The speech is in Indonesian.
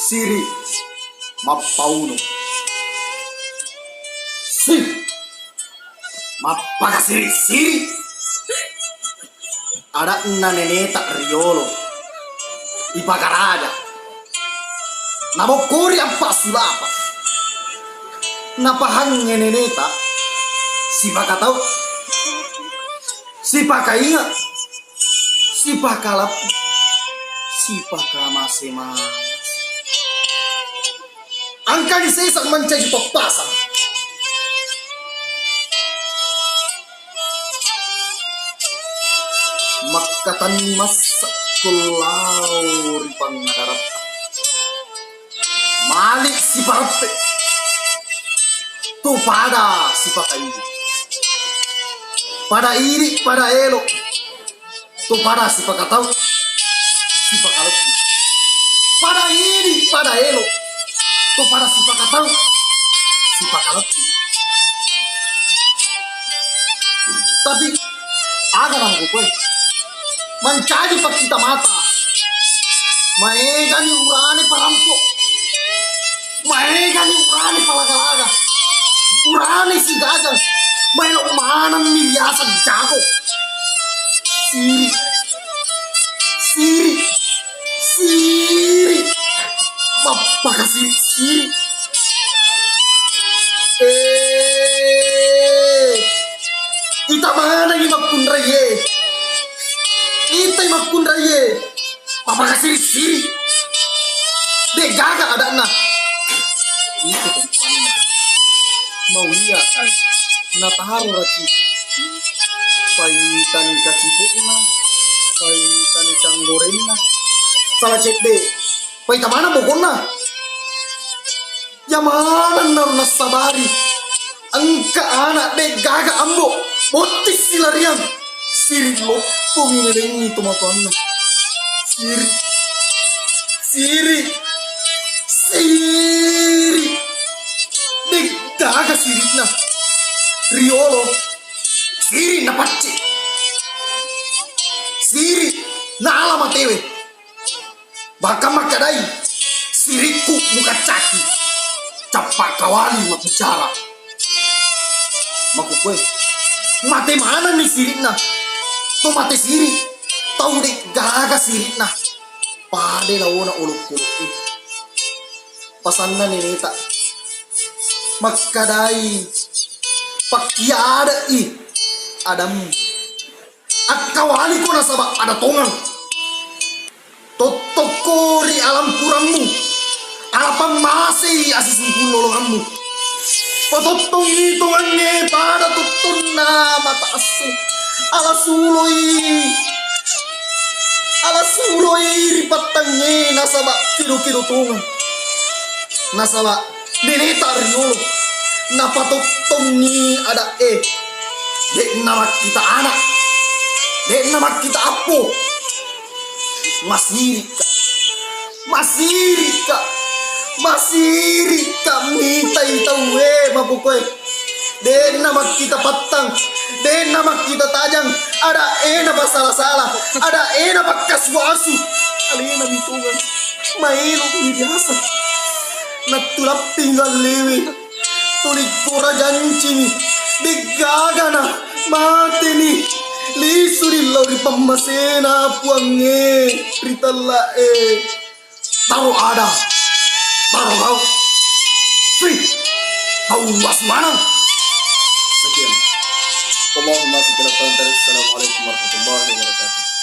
Siri Mapauno Si Mapaka Siri ada neneta Riolo Ipakaraja Namokuri apa sulapa Napahang neneta si pakatau si pakainga si pakalap si pakamasema angka di sesak mencari pepasang makatan masa kulau ripang darat malik si parpe tu pada si pakainga pada iri pada elok tu pada si pakatau si pakalap pada iri pada elok tu pada si pakatau si pakalap tapi aga namku kue mencari pak kita mata maegani urane parampo maegani urane palagalaga urane si gagang maelo mana miriasa jago siri mapaka siri kita mana ni makundraye kita makundraye mapaka siri de gaga ada na itu tempatnya mau iya nataharu racika paitani kacipukna paitani canggorenna salah cek deh paita mana bokonna ya mana naruna sabari angka anak deh gaga ambo botis silarian siri loppo ini tomatoanna siri deh gaga sirina Riolo Siri na pacci Siri na alama tewe baka makadai siriku muka caki capak kawali mabicara makukwe mate mana nih Siri na to mate Siri tau deh gaga Siri na pade launa uluk-uluk pasanna neneta makadai pakiada adam akawali ko nasaba ada tongang totokori alam kurangmu alapang masih asis nolonganmu patotong hitungannya pada tutun na mata asu ala suloi ripatangnya nasaba kido tungan nasaba neneta Riolo napatotong ni ada dek nama kita anak dek nama kita apo masirika mita itawe mapukoy dek nama kita patang dek nama kita tajang ada nama salah ada nama kaswasu alina bitungan mailo biasa natulap tinggal lewe tulik kura janji digagana mati nih lisuri lori pemasena puange ritala taruh ada taruh kau tahu was mana sekian. Assalamualaikum warahmatullahi wabarakatuh.